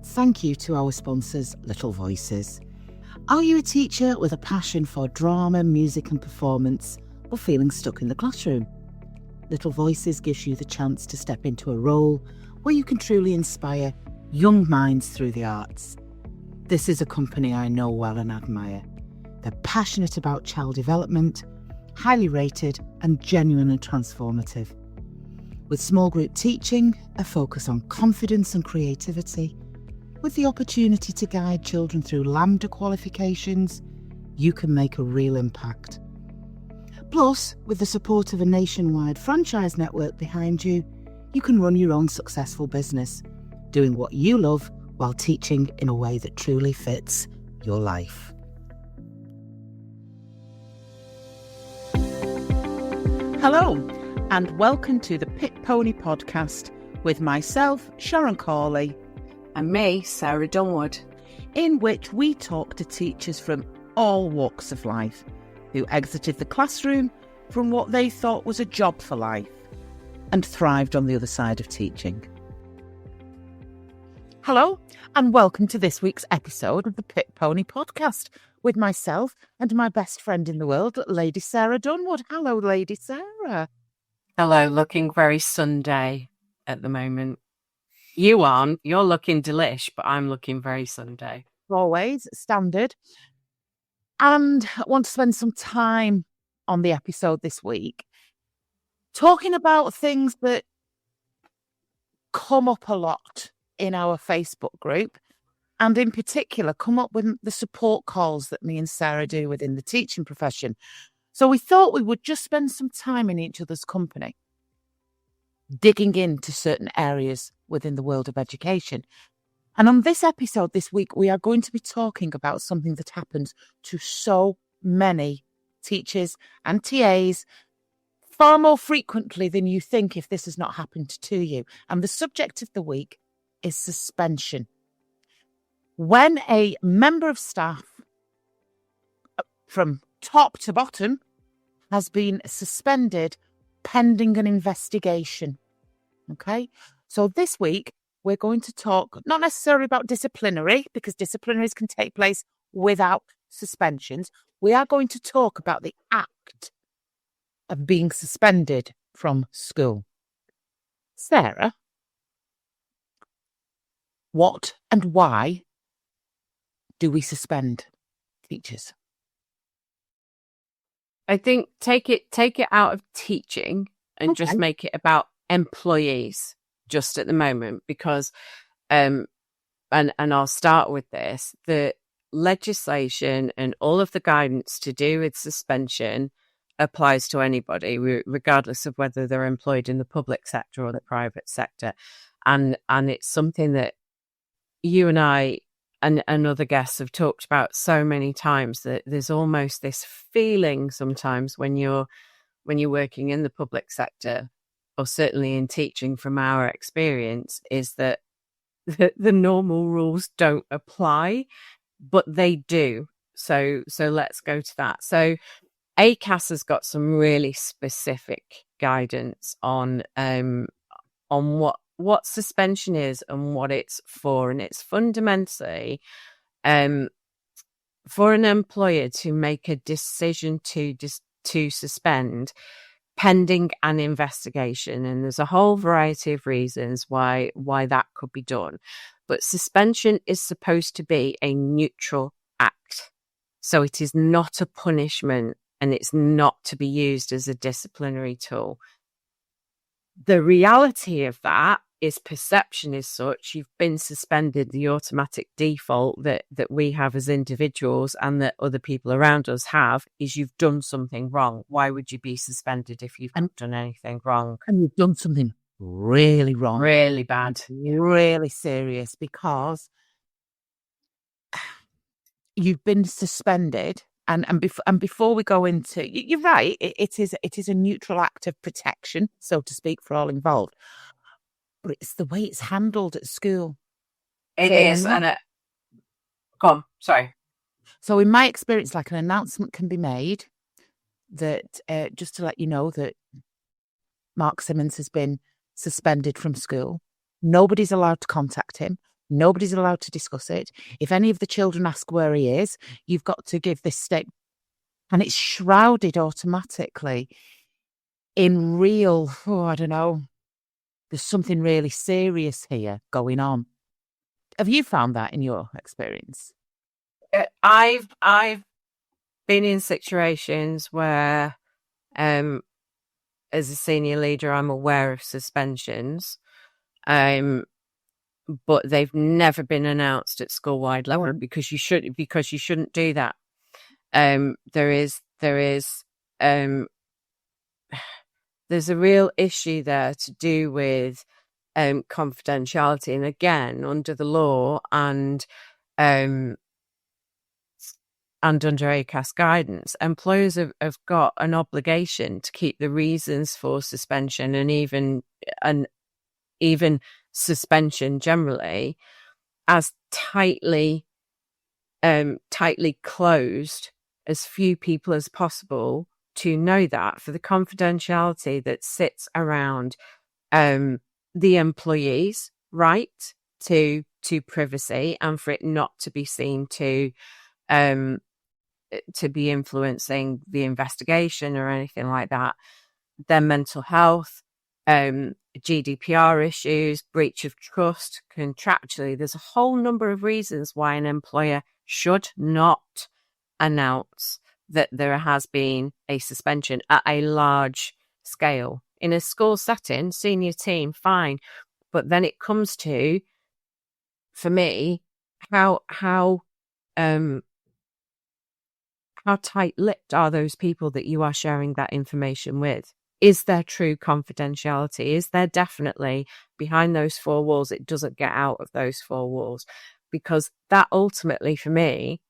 Thank you to our sponsors, Little Voices. Are you a teacher with a passion for drama, music and performance, or feeling stuck in the classroom? Little Voices gives you the chance to step into a role where you can truly inspire young minds through the arts. This is a company I know well and admire. They're passionate about child development, highly rated and genuinely transformative. With small group teaching, a focus on confidence and creativity, with the opportunity to guide children through Lambda qualifications, you can make a real impact. Plus, with the support of a nationwide franchise network behind you, you can run your own successful business, doing what you love while teaching in a way that truly fits your life. Hello, and welcome to the Pit Pony Podcast with myself, Sharon Corley, and me, Sarah Dunwood, in which we talk to teachers from all walks of life who exited the classroom from what they thought was a job for life and thrived on the other side of teaching. Hello, and welcome to this week's episode of the Pit Pony Podcast with myself and my best friend in the world, Lady Sarah Dunwood. Hello, Lady Sarah. Hello, looking very Sunday at the moment. You aren't. You're looking delish, but I'm looking very Sunday. Always, standard. And I want to spend some time on the episode this week talking about things that come up a lot in our Facebook group, and in particular come up with the support calls that me and Sarah do within the teaching profession. So we thought we would just spend some time in each other's company, digging into certain areas within the world of education. And on this episode this week, we are going to be talking about something that happens to so many teachers and TAs far more frequently than you think if this has not happened to you. And the subject of the week is suspension. When a member of staff from top to bottom has been suspended pending an investigation. Okay, so this week we're going to talk not necessarily about disciplinary, because disciplinaries can take place without suspensions. We are going to talk about the act of being suspended from school. Sarah, what and why do we suspend teachers? I think take it out of teaching and just make it about employees just at the moment, because and I'll start with this: the legislation and all of the guidance to do with suspension applies to anybody, regardless of whether they're employed in the public sector or the private sector, and it's something that you and I and other guests have talked about so many times, that there's almost this feeling sometimes when you're working in the public sector, or certainly in teaching from our experience, is that the normal rules don't apply, but they do. So let's go to that. So ACAS has got some really specific guidance on what suspension is and what it's for. And it's fundamentally for an employer to make a decision to suspend pending an investigation. And there's a whole variety of reasons why that could be done. But suspension is supposed to be a neutral act. So it is not a punishment, and it's not to be used as a disciplinary tool. The reality of that is perception is such. You've been suspended. The automatic default that we have as individuals and that other people around us have is you've done something wrong. Why would you be suspended if you've not done anything wrong? And you've done something really wrong. Really bad. Really serious, because you've been suspended. And before we go into, you're right, it is a neutral act of protection, so to speak, for all involved. But it's the way it's handled at school. It is. And go on, sorry. So in my experience, like, an announcement can be made that just to let you know that Mark Simmons has been suspended from school. Nobody's allowed to contact him. Nobody's allowed to discuss it. If any of the children ask where he is, you've got to give this statement. And it's shrouded automatically in real, I don't know, there's something really serious here going on. Have you found that in your experience? I've been in situations where, as a senior leader, I'm aware of suspensions, but they've never been announced at school-wide level because you shouldn't do that. There's a real issue there to do with confidentiality, and again, under the law and under ACAS guidance, employers have got an obligation to keep the reasons for suspension and even suspension generally as tightly closed as few people as possible to know that, for the confidentiality that sits around the employee's right to privacy, and for it not to be seen to be influencing the investigation or anything like that. Their mental health, GDPR issues, breach of trust, contractually. There's a whole number of reasons why an employer should not announce that there has been a suspension at a large scale. In a school setting, senior team, fine. But then it comes to, for me, how tight-lipped are those people that you are sharing that information with? Is there true confidentiality? Is there definitely behind those four walls, it doesn't get out of those four walls? Because that ultimately, for me,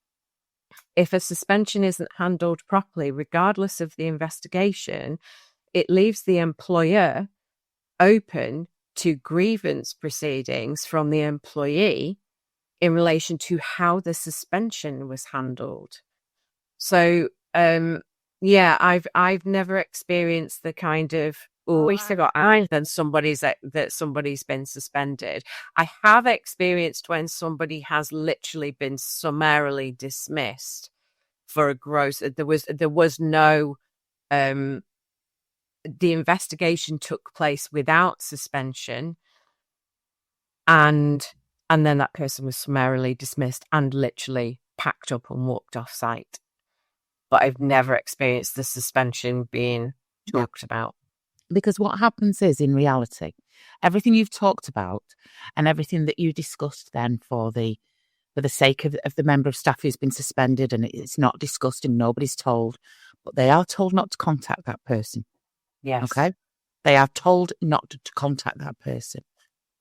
if a suspension isn't handled properly, regardless of the investigation, it leaves the employer open to grievance proceedings from the employee in relation to how the suspension was handled. So, I've never experienced the kind of, we forgot that somebody's been suspended. I have experienced when somebody has literally been summarily dismissed for a gross. There was no. The investigation took place without suspension, and then that person was summarily dismissed and literally packed up and walked off site. But I've never experienced the suspension being talked about. Because what happens is, in reality, everything you've talked about and everything that you discussed then for the sake of the member of staff who's been suspended, and it's not discussed and nobody's told, but they are told not to contact that person. Yes. Okay? They are told not to contact that person.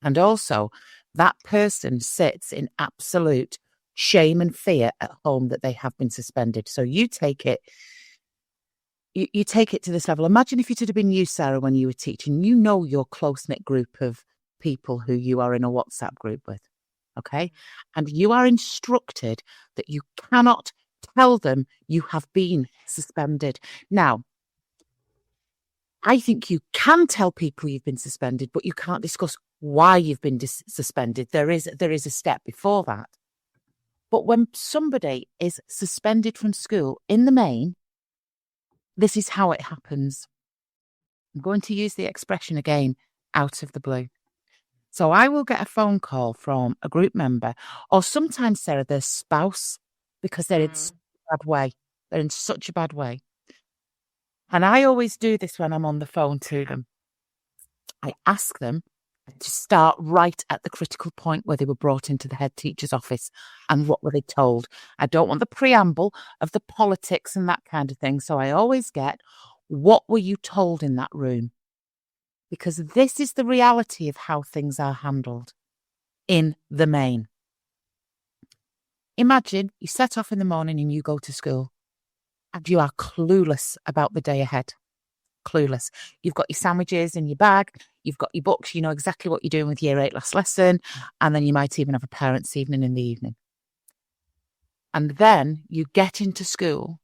And also, that person sits in absolute shame and fear at home that they have been suspended. So you take it, you take it to this level. Imagine if it had been you, Sarah, when you were teaching. You know your close-knit group of people who you are in a WhatsApp group with, okay? And you are instructed that you cannot tell them you have been suspended. Now, I think you can tell people you've been suspended, but you can't discuss why you've been suspended. There is a step before that. But when somebody is suspended from school, in the main, this is how it happens. I'm going to use the expression again, out of the blue. So I will get a phone call from a group member, or sometimes, Sarah, their spouse, because they're in such a bad way. They're in such a bad way. And I always do this when I'm on the phone to them. I ask them to start right at the critical point where they were brought into the head teacher's office and what were they told. I don't want the preamble of the politics and that kind of thing. So I always get, what were you told in that room? Because this is the reality of how things are handled in the main. Imagine you set off in the morning and you go to school and you are clueless about the day ahead. Clueless. You've got your sandwiches in your bag, you've got your books, you know exactly what you're doing with year 8 last lesson, and then you might even have a parents' evening in the evening. And then you get into school,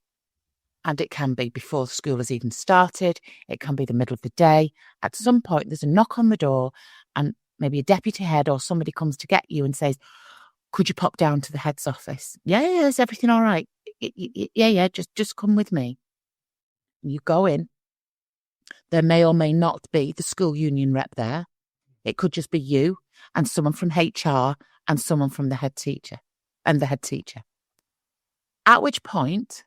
and it can be before school has even started, it can be the middle of the day. At some point, there's a knock on the door, and maybe a deputy head or somebody comes to get you and says, could you pop down to the head's office? Yeah, is everything all right? Yeah, just come with me. You go in. There may or may not be the school union rep there. It could just be you and someone from HR and someone from the head teacher and the head teacher. At which point,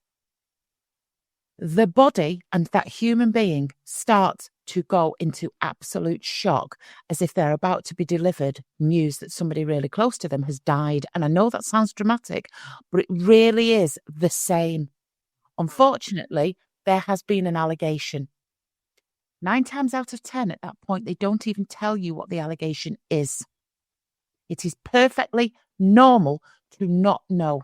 the body and that human being starts to go into absolute shock, as if they're about to be delivered news that somebody really close to them has died. And I know that sounds dramatic, but it really is the same. Unfortunately, there has been an allegation. 9 times out of 10 at that point, they don't even tell you what the allegation is. It is perfectly normal to not know.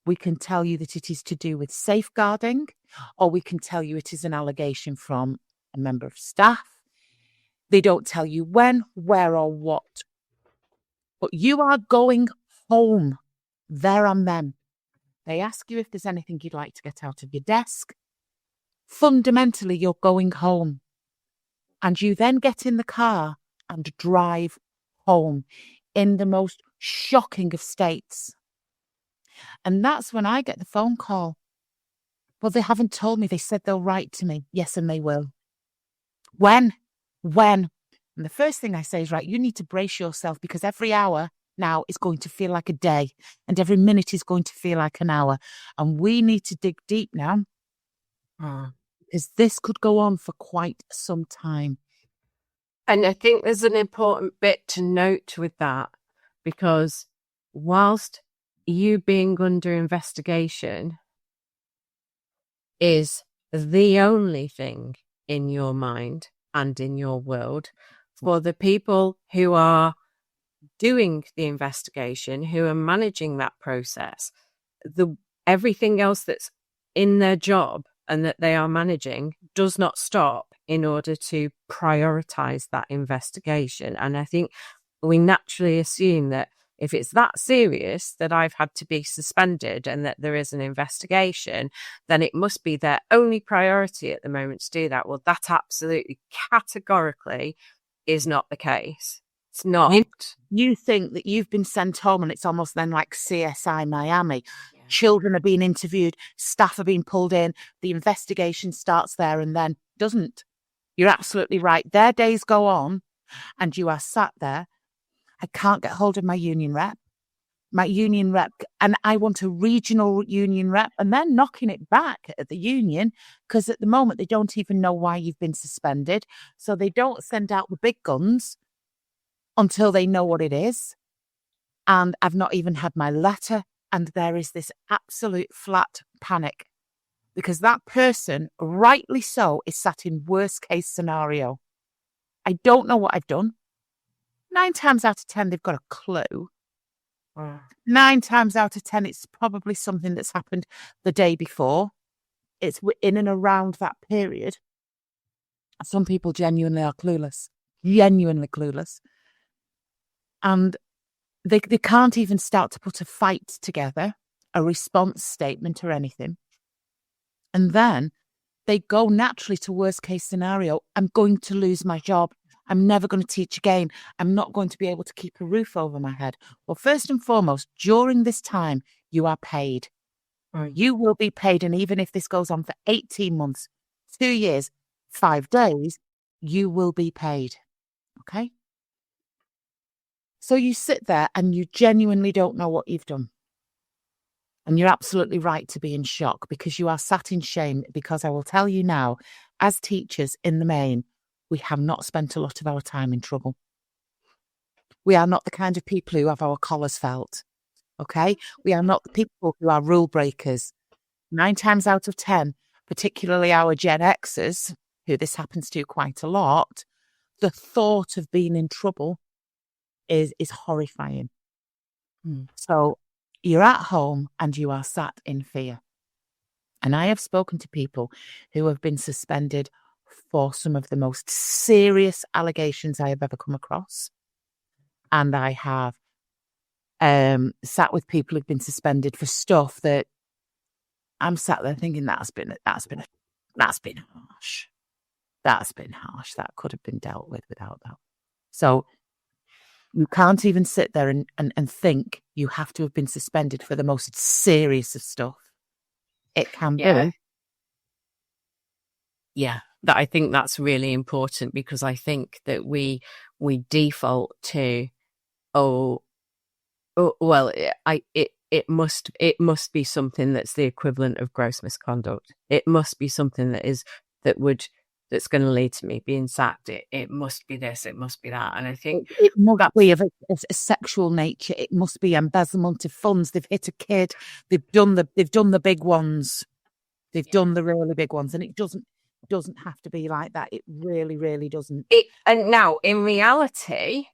We can tell you that it is to do with safeguarding, or we can tell you it is an allegation from a member of staff. They don't tell you when, where, or what. But you are going home there and then. They ask you if there's anything you'd like to get out of your desk. Fundamentally, you're going home. And you then get in the car and drive home in the most shocking of states. And that's when I get the phone call. Well, they haven't told me. They said they'll write to me. Yes, and they will. When? And the first thing I say is, right, you need to brace yourself, because every hour now is going to feel like a day and every minute is going to feel like an hour. And we need to dig deep now, because this could go on for quite some time. And I think there's an important bit to note with that, because whilst you being under investigation is the only thing in your mind and in your world, for the people who are doing the investigation, who are managing that process, everything else that's in their job and that they are managing does not stop in order to prioritize that investigation. And I think we naturally assume that if it's that serious that I've had to be suspended and that there is an investigation, then it must be their only priority at the moment to do that. Well, that absolutely categorically is not the case. It's not. You think that you've been sent home and it's almost then like CSI Miami. Yeah. Children are being interviewed, staff are being pulled in, the investigation starts there and then doesn't. You're absolutely right. Their days go on and you are sat there. I can't get hold of my union rep, and I want a regional union rep, and they're knocking it back at the union because at the moment they don't even know why you've been suspended. So they don't send out the big guns until they know what it is. And I've not even had my letter. And there is this absolute flat panic because that person, rightly so, is sat in worst case scenario. I don't know what I've done. 9 times out of 10, they've got a clue. 9 times out of 10, it's probably something that's happened the day before. It's in and around that period. Some people genuinely are clueless. And they can't even start to put a fight together, a response statement or anything. And then they go naturally to worst case scenario. I'm going to lose my job. I'm never going to teach again. I'm not going to be able to keep a roof over my head. Well, first and foremost, during this time, you are paid. Right. You will be paid. And even if this goes on for 18 months, 2 years, 5 days, you will be paid. Okay? So you sit there and you genuinely don't know what you've done. And you're absolutely right to be in shock because you are sat in shame, because I will tell you now, as teachers in the main, we have not spent a lot of our time in trouble. We are not the kind of people who have our collars felt, okay? We are not the people who are rule breakers. 9 times out of 10, particularly our Gen Xers, who this happens to quite a lot, the thought of being in trouble is horrifying. So you're at home and you are sat in fear. And I have spoken to people who have been suspended for some of the most serious allegations I have ever come across. And I have sat with people who've been suspended for stuff that I'm sat there thinking that's been harsh. That's been harsh. That could have been dealt with without that. So You can't even sit there and think you have to have been suspended for the most serious of stuff. It can be. Yeah, that I think that's really important, because I think that we default to, well, it must be something that's the equivalent of gross misconduct. It must be something that's going to lead to me being sacked. It must be this. It must be that. And I think it must be of a sexual nature. It must be embezzlement of funds. They've hit a kid. They've done the big ones. They've done the really big ones, and it doesn't have to be like that. It really, really doesn't. And now, in reality,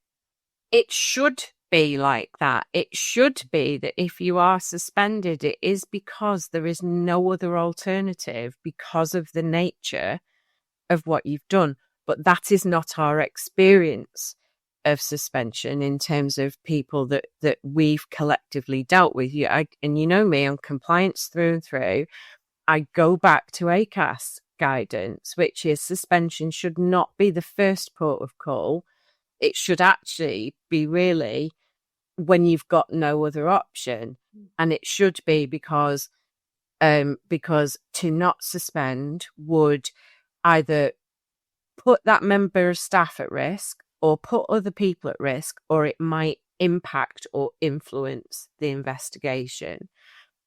it should be like that. It should be that if you are suspended, it is because there is no other alternative because of the nature of what you've done. But that is not our experience of suspension in terms of people that we've collectively dealt with. And you know me on compliance through and through. I go back to ACAS guidance, which is suspension should not be the first port of call. It should actually be really when you've got no other option. And it should be because to not suspend would either put that member of staff at risk or put other people at risk, or it might impact or influence the investigation.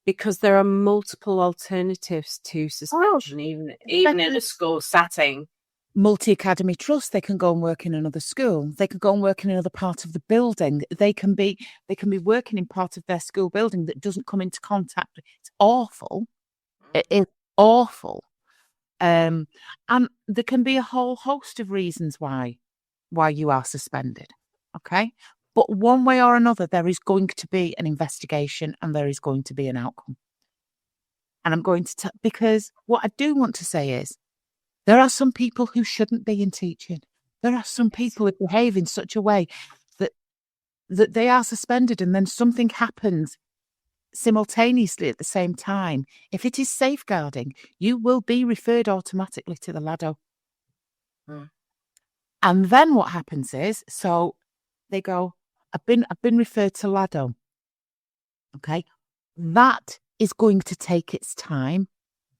Because there are multiple alternatives to suspension, even in a school setting. Multi-academy trust, they can go and work in another school. They can go and work in another part of the building. They can be working in part of their school building that doesn't come into contact. It's awful. It is awful. And there can be a whole host of reasons why you are suspended. Okay. But one way or another, there is going to be an investigation and there is going to be an outcome. And I'm going to because what I do want to say is, there are some people who shouldn't be in teaching. There are some people who behave in such a way that they are suspended, and then something happens simultaneously at the same time. If it is safeguarding, you will be referred automatically to the LADO. And then what happens is, so they go, I've been referred to LADO. Okay. That is going to take its time.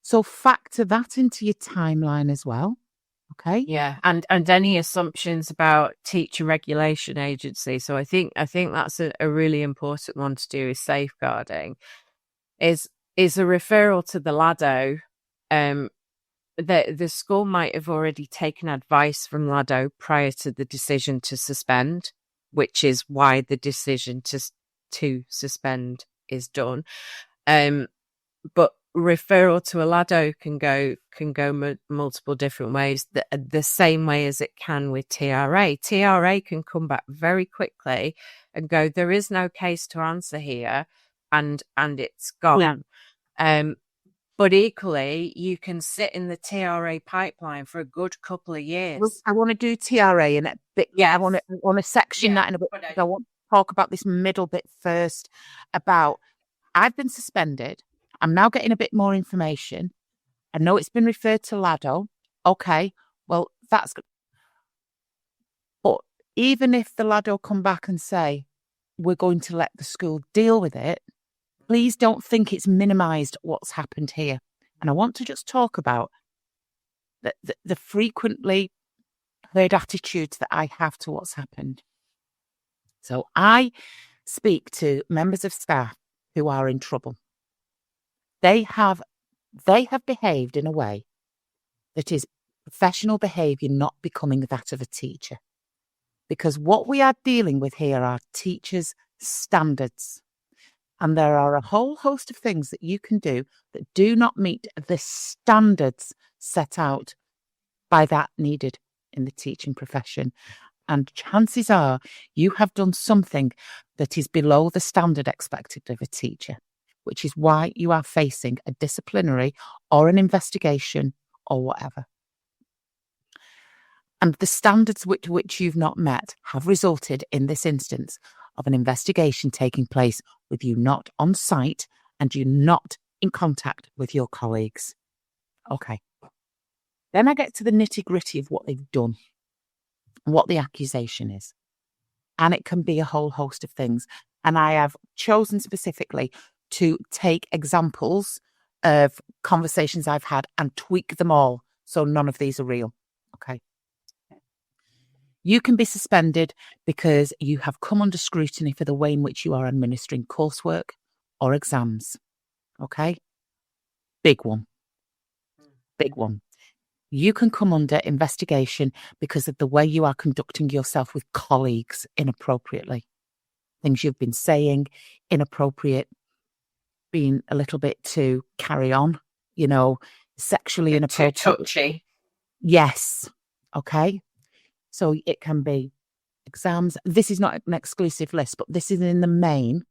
So factor that into your timeline as well. Okay. Yeah. And any assumptions about teacher regulation agency. So I think that's a really important one to do, is safeguarding. Is a referral to the LADO. The school might have already taken advice from LADO prior to the decision to suspend, which is why the decision to suspend is done. But referral to a LADO can go multiple different ways, the same way as it can with TRA. TRA can come back very quickly and go, there is no case to answer here, and it's gone. Yeah. But equally, you can sit in the TRA pipeline for a good couple of years. Well, I want to do TRA in a bit. Yeah, I want to section that in a bit. I want to talk about this middle bit first. About I've been suspended. I'm now getting a bit more information. I know it's been referred to LADO. Okay, well, that's good. But even if the LADO come back and say, we're going to let the school deal with it, please don't think it's minimised what's happened here. And I want to just talk about the frequently heard attitudes that I have to what's happened. So I speak to members of staff who are in trouble. They have behaved in a way that is professional behaviour not becoming that of a teacher. Because what we are dealing with here are teachers' standards. And there are a whole host of things that you can do that do not meet the standards set out by that needed in the teaching profession. And chances are you have done something that is below the standard expected of a teacher, which is why you are facing a disciplinary or an investigation or whatever. And the standards which you've not met have resulted in this instance of an investigation taking place with you not on site and you not in contact with your colleagues. Okay. Then I get to the nitty-gritty of what they've done and what the accusation is. And it can be a whole host of things. And I have chosen specifically to take examples of conversations I've had and tweak them all. So none of these are real. Okay. You can be suspended because you have come under scrutiny for the way in which you are administering coursework or exams. Okay. Big one. Big one. You can come under investigation because of the way you are conducting yourself with colleagues inappropriately. Things you've been saying, inappropriate, being a little bit too carry on, sexually inappropriate. Too touchy. Yes. Okay. So it can be exams. This is not an exclusive list, but this is in the main.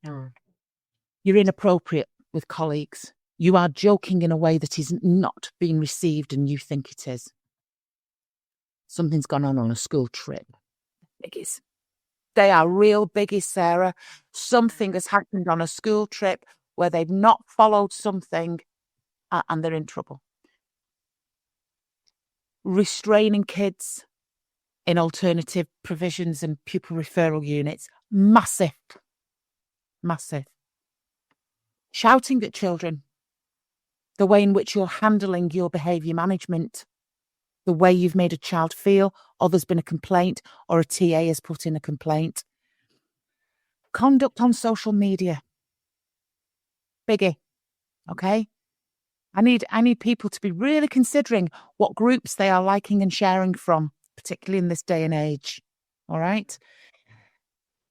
You're inappropriate with colleagues. You are joking in a way that is not being received and you think it is. Something's gone on a school trip. Biggies. They are real biggies, Sarah. Something has happened on a school trip where they've not followed something and they're in trouble. Restraining kids in alternative provisions and pupil referral units. Massive. Massive. Shouting at children. The way in which you're handling your behaviour management. The way you've made a child feel, or there's been a complaint, or a TA has put in a complaint. Conduct on social media. Biggie. Okay? I need people to be really considering what groups they are liking and sharing from, particularly in this day and age. All right?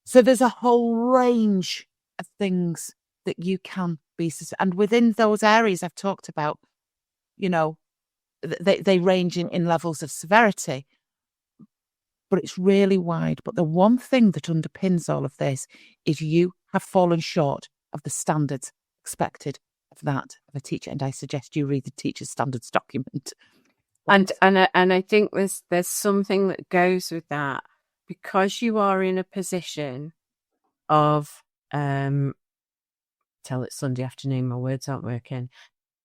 So there's a whole range of things that you can be, and within those areas I've talked about, they range in levels of severity, but it's really wide. But the one thing that underpins all of this is you have fallen short of the standards expected of a teacher. And I suggest you read the teacher's standards document. And I think there's something that goes with that, because you are in a position of tell it Sunday afternoon, my words aren't working.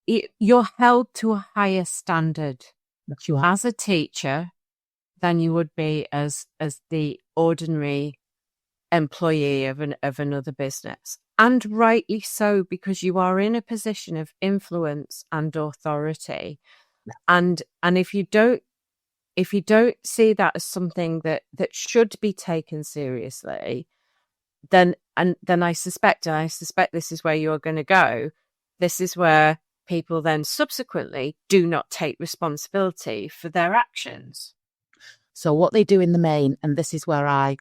You're held to a higher standard as a teacher than you would be as the ordinary employee of another business. And rightly so, because you are in a position of influence and authority. And if you don't see that as something that should be taken seriously, then I suspect this is where you're going to go. This is where people then subsequently do not take responsibility for their actions. So what they do in the main, and this is where I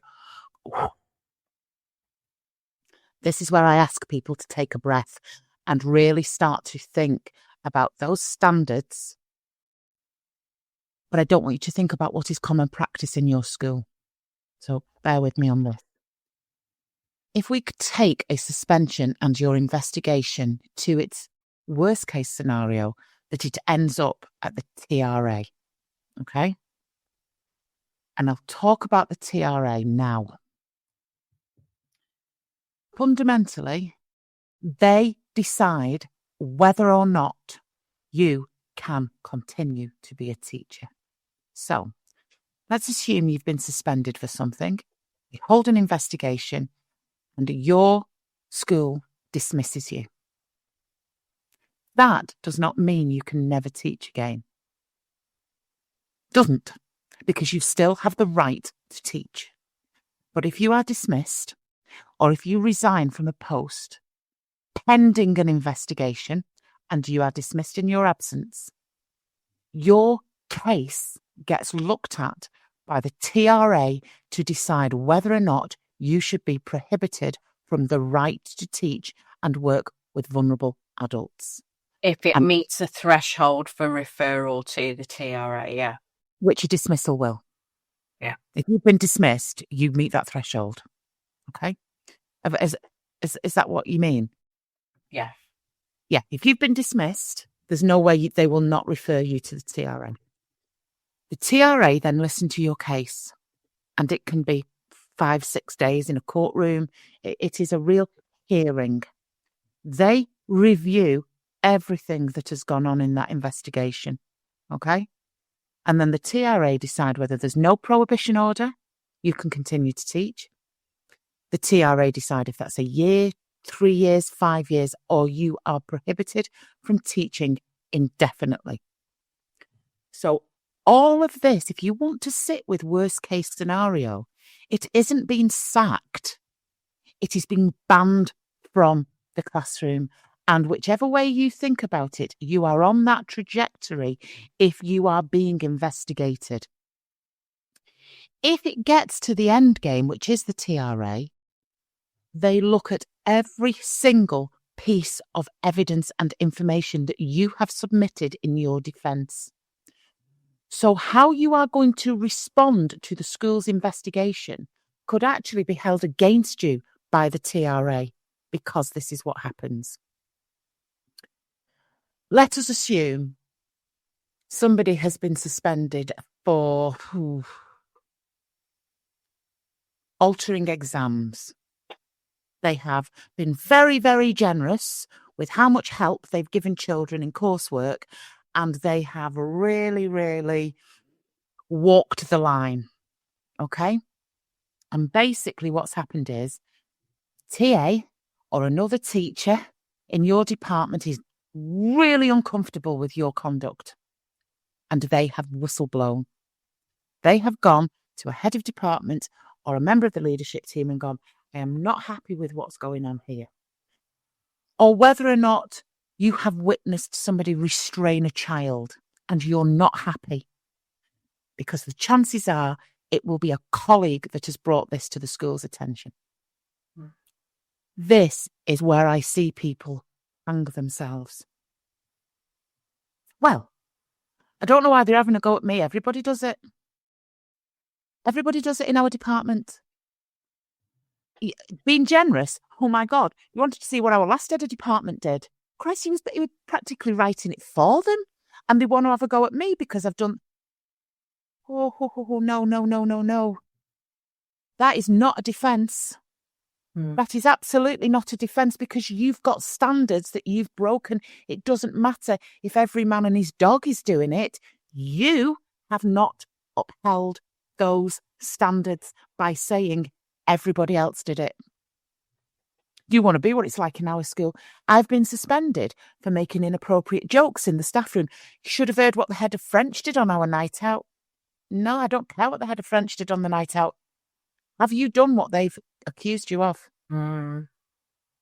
ask people to take a breath and really start to think about those standards. But I don't want you to think about what is common practice in your school. So bear with me on this. If we could take a suspension and your investigation to its worst case scenario, that it ends up at the TRA, okay? And I'll talk about the TRA now. Fundamentally, they decide whether or not you can continue to be a teacher. So let's assume you've been suspended for something. You hold an investigation and your school dismisses you. That does not mean you can never teach again. Doesn't, because you still have the right to teach. But if you are dismissed, or if you resign from a post pending an investigation and you are dismissed in your absence, your case gets looked at by the TRA to decide whether or not you should be prohibited from the right to teach and work with vulnerable adults. If it meets a threshold for referral to the TRA, yeah. Which a dismissal will. Yeah. If you've been dismissed, you meet that threshold. Okay? Is that what you mean? Yeah. Yeah. If you've been dismissed, there's no way they will not refer you to the TRA. The TRA then listen to your case, and it can be 5-6 days in a courtroom. It is a real hearing. They review everything that has gone on in that investigation. Okay? And then the TRA decide whether there's no prohibition order you can continue to teach. The TRA decide if that's a year, 3 years, 5 years, or you are prohibited from teaching indefinitely. So all of this, if you want to sit with worst case scenario, it isn't being sacked. It is being banned from the classroom. And whichever way you think about it, you are on that trajectory if you are being investigated. If it gets to the end game, which is the TRA, they look at every single piece of evidence and information that you have submitted in your defence. So how you are going to respond to the school's investigation could actually be held against you by the TRA, because this is what happens. Let us assume somebody has been suspended for altering exams. They have been very, very generous with how much help they've given children in coursework, and they have really, really walked the line. Okay? And basically what's happened is TA or another teacher in your department is really uncomfortable with your conduct, and they have whistleblown. They have gone to a head of department or a member of the leadership team and gone, I am not happy with what's going on here. Or whether or not you have witnessed somebody restrain a child and you're not happy, because the chances are it will be a colleague that has brought this to the school's attention. This is where I see people hang themselves. Well, I don't know why they're having a go at me. Everybody does it. Everybody does it in our department. Being generous, oh my God, you wanted to see what our last head of department did. Christ, he was practically writing it for them, and they want to have a go at me because I've done... No. That is not a defence. That is absolutely not a defence, because you've got standards that you've broken. It doesn't matter if every man and his dog is doing it. You have not upheld those standards by saying everybody else did it. You want to be what it's like in our school. I've been suspended for making inappropriate jokes in the staff room. You should have heard what the head of French did on our night out. No, I don't care what the head of French did on the night out. Have you done what they've accused you of? And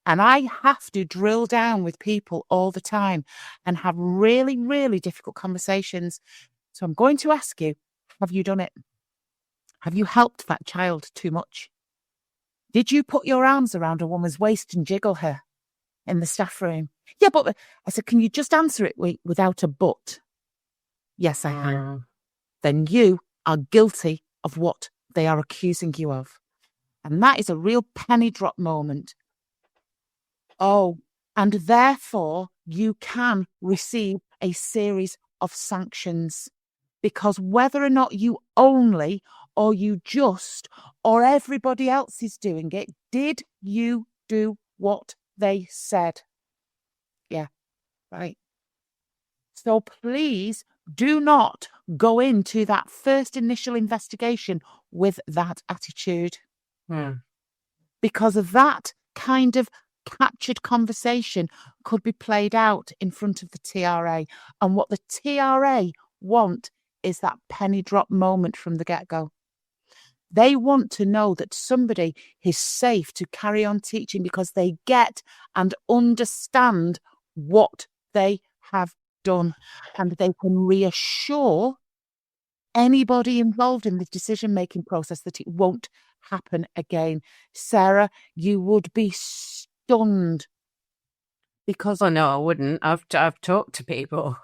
I have to drill down with people all the time and have really, really difficult conversations. So I'm going to ask you, have you done it? Have you helped that child too much? Did you put your arms around a woman's waist and jiggle her in the staff room? Yeah, but I said, can you just answer it without a but? Yes, I have. Then you are guilty of what they are accusing you of. And that is a real penny drop moment. Oh, and therefore you can receive a series of sanctions, because whether or not you only or you just or everybody else is doing it, did you do what they said? Yeah, right. So please do not go into that first initial investigation with that attitude. Because of that kind of captured conversation could be played out in front of the TRA. And what the TRA want is that penny drop moment from the get-go. They want to know that somebody is safe to carry on teaching because they get and understand what they have done, and they can reassure anybody involved in the decision-making process that it won't happen again. Sarah, you would be stunned because... Well, no, I wouldn't. I've talked to people.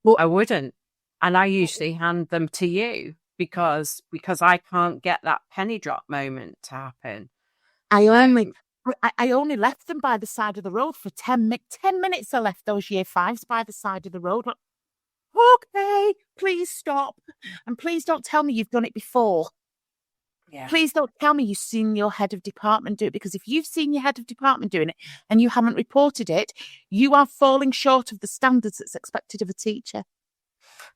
But I wouldn't. And I usually hand them to you because I can't get that penny drop moment to happen. I only left them by the side of the road for 10 minutes. 10 minutes I left those year fives by the side of the road. Okay, please stop. And please don't tell me you've done it before. Yeah. Please don't tell me you've seen your head of department do it, because if you've seen your head of department doing it and you haven't reported it, you are falling short of the standards that's expected of a teacher.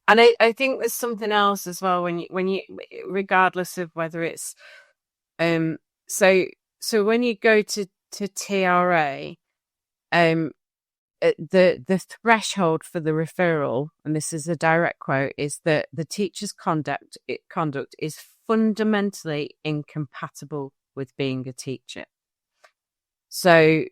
And I think there's something else as well when you regardless of whether it's so when you go to TRA, the threshold for the referral, and this is a direct quote, is that the teacher's conduct is fundamentally incompatible with being a teacher. So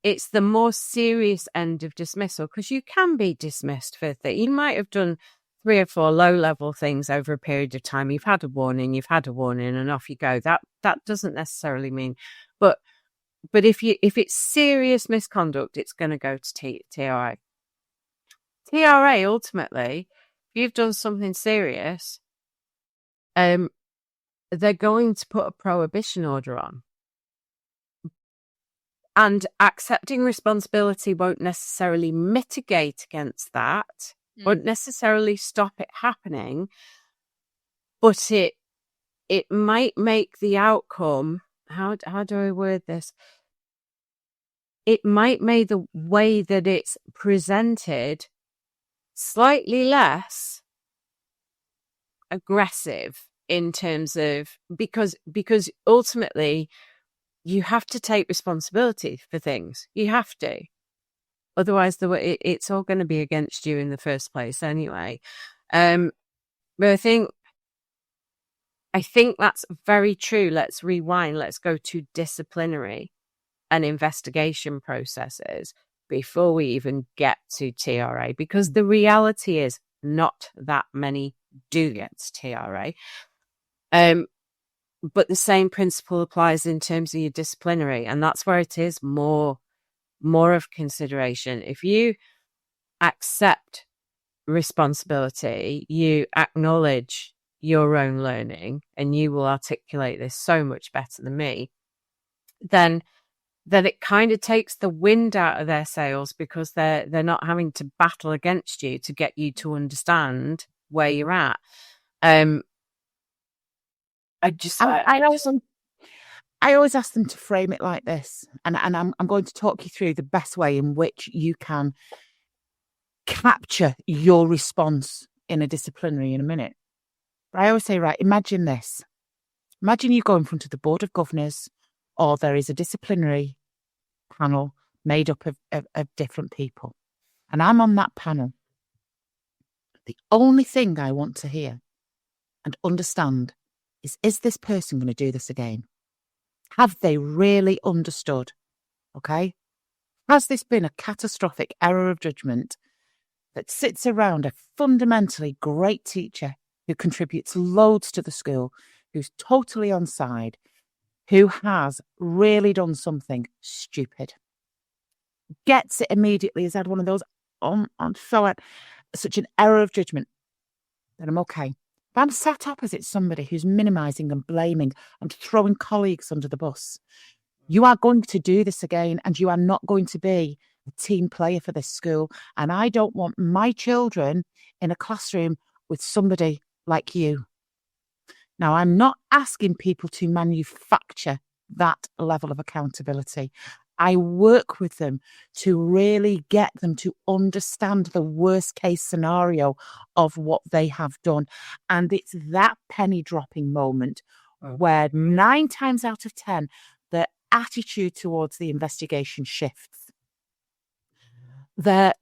it's the more serious end of dismissal, because you can be dismissed for things. You might have done 3 or 4 low-level things over a period of time. You've had a warning, and off you go. That doesn't necessarily mean, but if it's serious misconduct, it's going to go to TRA. TRA ultimately, if you've done something serious, they're going to put a prohibition order on. And accepting responsibility won't necessarily mitigate against that, won't necessarily stop it happening, but it might make the outcome, how do I word this? It might make the way that it's presented slightly less aggressive in terms of, because ultimately you have to take responsibility for things. You have to. Otherwise, it's all going to be against you in the first place anyway. But I think that's very true. Let's rewind. Let's go to disciplinary and investigation processes before we even get to TRA, because the reality is not that many do get to TRA. But the same principle applies in terms of your disciplinary, and that's where it is more of consideration. If you accept responsibility, you acknowledge your own learning, and you will articulate this so much better than me, then it kind of takes the wind out of their sails, because they're not having to battle against you to get you to understand where you're at. I always ask them to frame it like this, and I'm going to talk you through the best way in which you can capture your response in a disciplinary in a minute. But I always say, right, imagine this. Imagine you go in front of the Board of Governors, or there is a disciplinary panel made up of different people, and I'm on that panel. The only thing I want to hear and understand is this person going to do this again? Have they really understood? Okay? Has this been a catastrophic error of judgment that sits around a fundamentally great teacher who contributes loads to the school, who's totally on side, who has really done something stupid, gets it immediately, has had one of those such an error of judgment, then I'm okay. But I'm sat opposite somebody who's minimising and blaming and throwing colleagues under the bus. You are going to do this again, and you are not going to be a team player for this school. And I don't want my children in a classroom with somebody like you. Now, I'm not asking people to manufacture that level of accountability. I work with them to really get them to understand the worst case scenario of what they have done. And it's that penny dropping moment where 9 times out of 10, their attitude towards the investigation shifts. The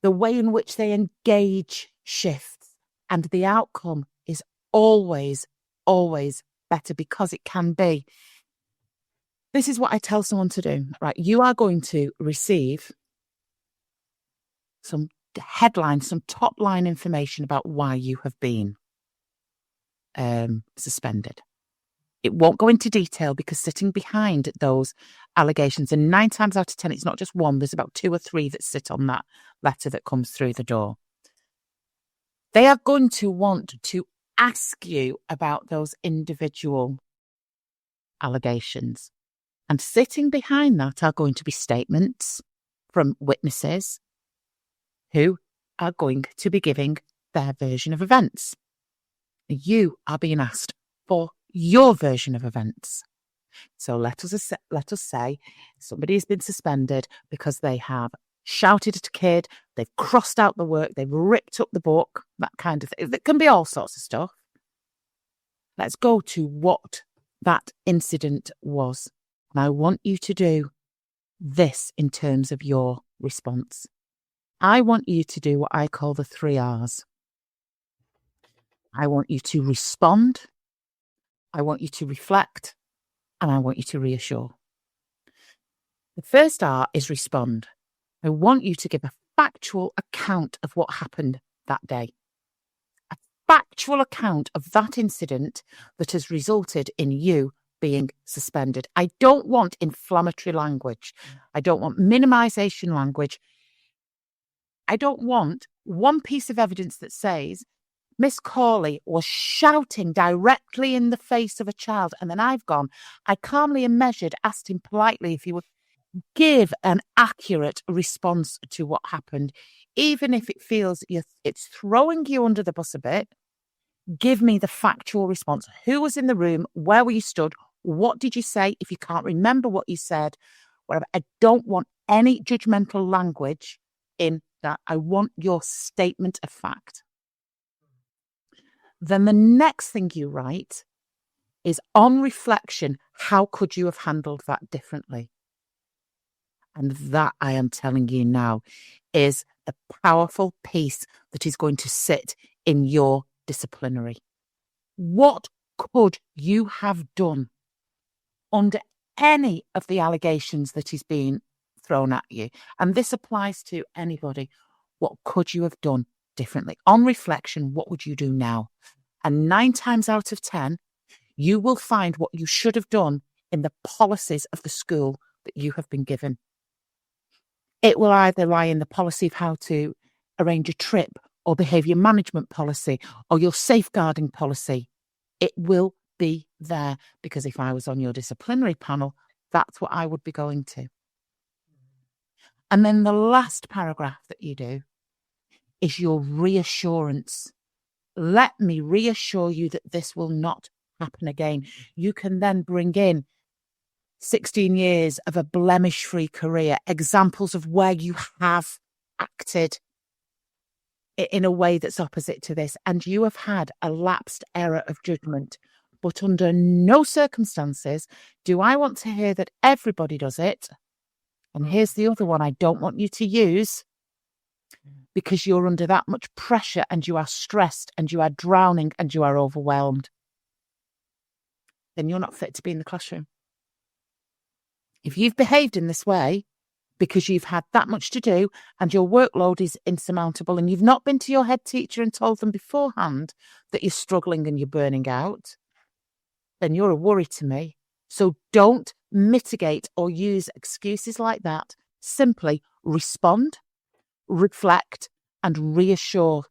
way in which they engage shifts, and the outcome is always, always better, because it can be. This is what I tell someone to do, right? You are going to receive some headlines, some top line information about why you have been suspended. It won't go into detail, because sitting behind those allegations, and 9 times out of 10, it's not just one, there's about 2 or 3 that sit on that letter that comes through the door. They are going to want to ask you about those individual allegations. And sitting behind that are going to be statements from witnesses who are going to be giving their version of events. You are being asked for your version of events. So let us say somebody has been suspended because they have shouted at a kid, they've crossed out the work, they've ripped up the book, that kind of thing. It can be all sorts of stuff. Let's go to what that incident was. And I want you to do this in terms of your response. I want you to do what I call the 3 R's. I want you to respond, I want you to reflect, and I want you to reassure. The first R is respond. I want you to give a factual account of what happened that day. A factual account of that incident that has resulted in you being suspended. I don't want inflammatory language. I don't want minimization language. I don't want one piece of evidence that says Miss Corley was shouting directly in the face of a child, and then I calmly and measured, asked him politely if he would give an accurate response to what happened. Even if it feels it's throwing you under the bus a bit, give me the factual response. Who was in the room? Where were you stood? What did you say? If you can't remember what you said, whatever. I don't want any judgmental language in that. I want your statement of fact. Then the next thing you write is, on reflection, how could you have handled that differently? And that, I am telling you now, is the powerful piece that is going to sit in your disciplinary. What could you have done under any of the allegations that is being thrown at you? And this applies to anybody. What could you have done differently? On reflection, what would you do now? And 9 times out of 10, you will find what you should have done in the policies of the school that you have been given. It will either lie in the policy of how to arrange a trip, or behaviour management policy, or your safeguarding policy. It will be there, because if I was on your disciplinary panel, that's what I would be going to. And then the last paragraph that you do is your reassurance. Let me reassure you that this will not happen again. You can then bring in 16 years of a blemish-free career, examples of where you have acted in a way that's opposite to this, and you have had a lapsed error of judgment. But under no circumstances do I want to hear that everybody does it. And here's the other one I don't want you to use, because you're under that much pressure and you are stressed and you are drowning and you are overwhelmed. Then you're not fit to be in the classroom. If you've behaved in this way because you've had that much to do and your workload is insurmountable, and you've not been to your head teacher and told them beforehand that you're struggling and you're burning out, then you're a worry to me. So don't mitigate or use excuses like that. Simply respond, reflect, and reassure.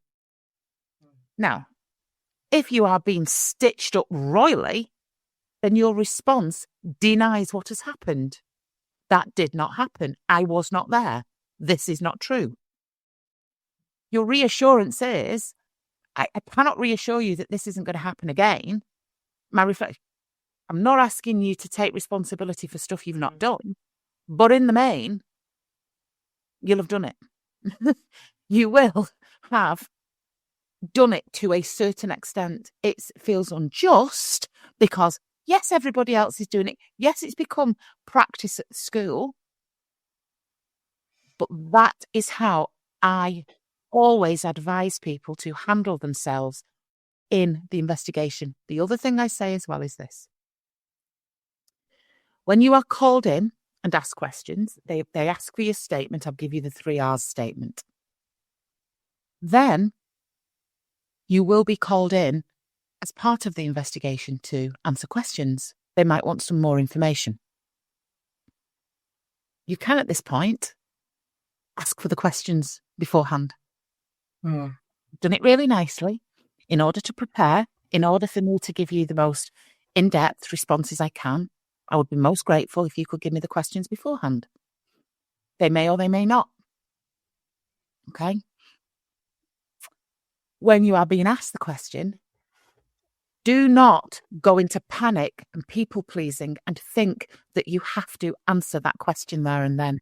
Now, if you are being stitched up royally, then your response denies what has happened. That did not happen. I was not there. This is not true. Your reassurance is, I cannot reassure you that this isn't going to happen again. My reflection, I'm not asking you to take responsibility for stuff you've not done, but in the main, you'll have done it. You will have done it to a certain extent. It feels unjust because, yes, everybody else is doing it. Yes, it's become practice at school. But that is how I always advise people to handle themselves in the investigation. The other thing I say as well is this. When you are called in and asked questions, they ask for your statement. I'll give you the 3 R's statement. Then you will be called in as part of the investigation to answer questions. They might want some more information. You can, at this point, ask for the questions beforehand. Done it really nicely in order to prepare, in order for me to give you the most in-depth responses I can. I would be most grateful if you could give me the questions beforehand. They may or they may not. Okay? When you are being asked the question, do not go into panic and people-pleasing and think that you have to answer that question there and then.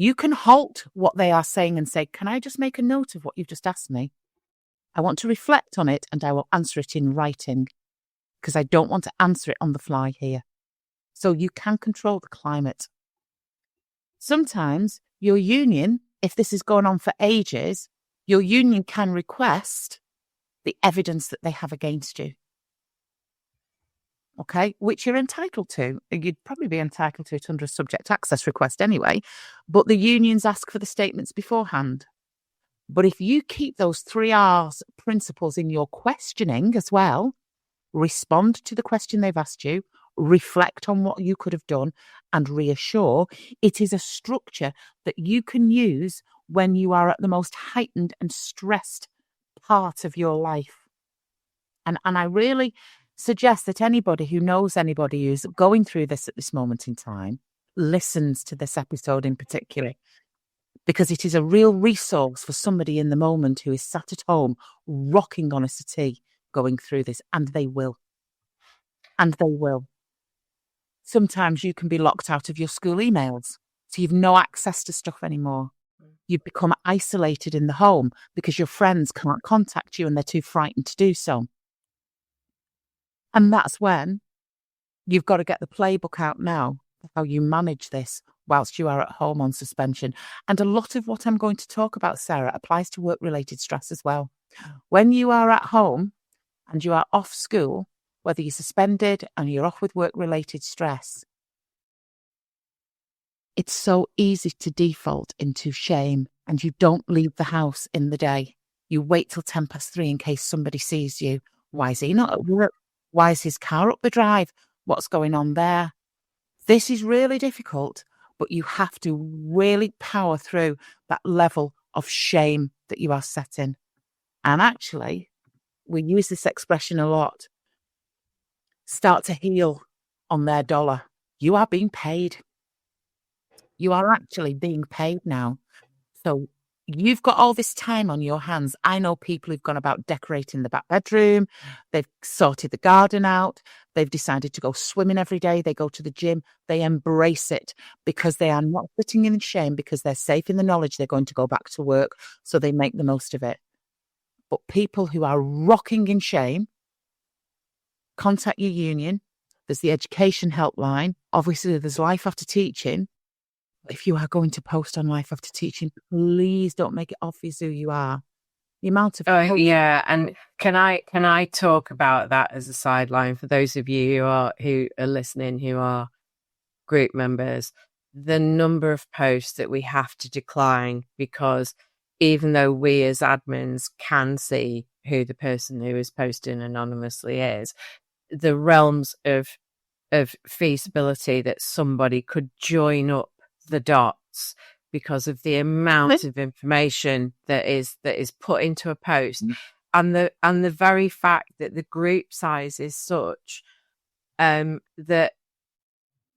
You can halt what they are saying and say, can I just make a note of what you've just asked me? I want to reflect on it and I will answer it in writing because I don't want to answer it on the fly here. So you can control the climate. Sometimes your union, if this has gone on for ages, your union can request the evidence that they have against you. Okay, which you're entitled to. You'd probably be entitled to it under a subject access request anyway, but the unions ask for the statements beforehand. But if you keep those 3 R's principles in your questioning as well, respond to the question they've asked you, reflect on what you could have done, and reassure, it is a structure that you can use when you are at the most heightened and stressed part of your life. And I really suggest that anybody who knows anybody who's going through this at this moment in time listens to this episode in particular, because it is a real resource for somebody in the moment who is sat at home rocking on a settee going through this, and they will. And they will. Sometimes you can be locked out of your school emails, so you've no access to stuff anymore. You've become isolated in the home because your friends can't contact you and they're too frightened to do so. And that's when you've got to get the playbook out now for how you manage this whilst you are at home on suspension. And a lot of what I'm going to talk about, Sarah, applies to work-related stress as well. When you are at home and you are off school, whether you're suspended and you're off with work-related stress, it's so easy to default into shame, and you don't leave the house in the day. You wait till 3:10 in case somebody sees you. Why is he not at work? Why is his car up the drive? What's going on there? This is really difficult, but you have to really power through that level of shame that you are set in. And actually, we use this expression a lot. Start to heal on their dollar. You are being paid. You are actually being paid now. So you've got all this time on your hands. I know people who've gone about decorating the back bedroom. They've sorted the garden out. They've decided to go swimming every day. They go to the gym. They embrace it because they are not sitting in shame, because they're safe in the knowledge they're going to go back to work. So they make the most of it. But people who are rocking in shame, contact your union. There's the education helpline. Obviously, there's Life After Teaching. If you are going to post on Life After Teaching, please don't make it obvious who you are. The amount of yeah, and can I talk about that as a sideline for those of you who are listening, who are group members? The number of posts that we have to decline, because even though we as admins can see who the person who is posting anonymously is, the realms of feasibility that somebody could join up the dots because of the amount of information that is put into a post, and the very fact that the group size is such that,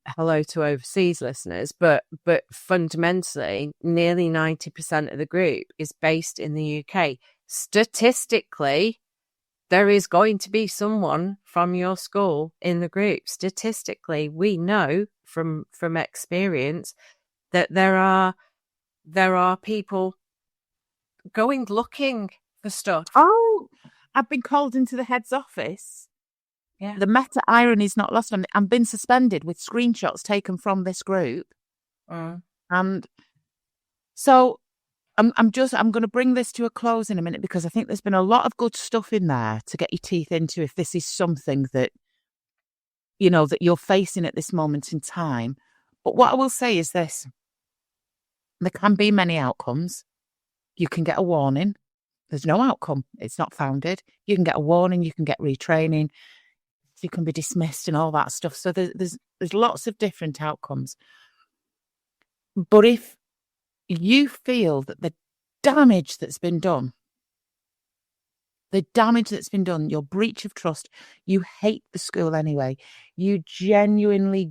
hello to overseas listeners, but fundamentally nearly 90% of the group is based in the UK. Statistically, there is going to be someone from your school in the group. Statistically, we know from experience that there are people going looking for stuff. Oh, I've been called into the head's office. Yeah. The meta irony is not lost on me. I've been suspended with screenshots taken from this group. And so I'm going to bring this to a close in a minute, because I think there's been a lot of good stuff in there to get your teeth into if this is something that, you know, that you're facing at this moment in time. But what I will say is this: there can be many outcomes. You can get a warning. There's no outcome. It's not founded. You can get a warning. You can get retraining. You can be dismissed and all that stuff. So there's lots of different outcomes. But if you feel that the damage that's been done, your breach of trust, you hate the school anyway, you genuinely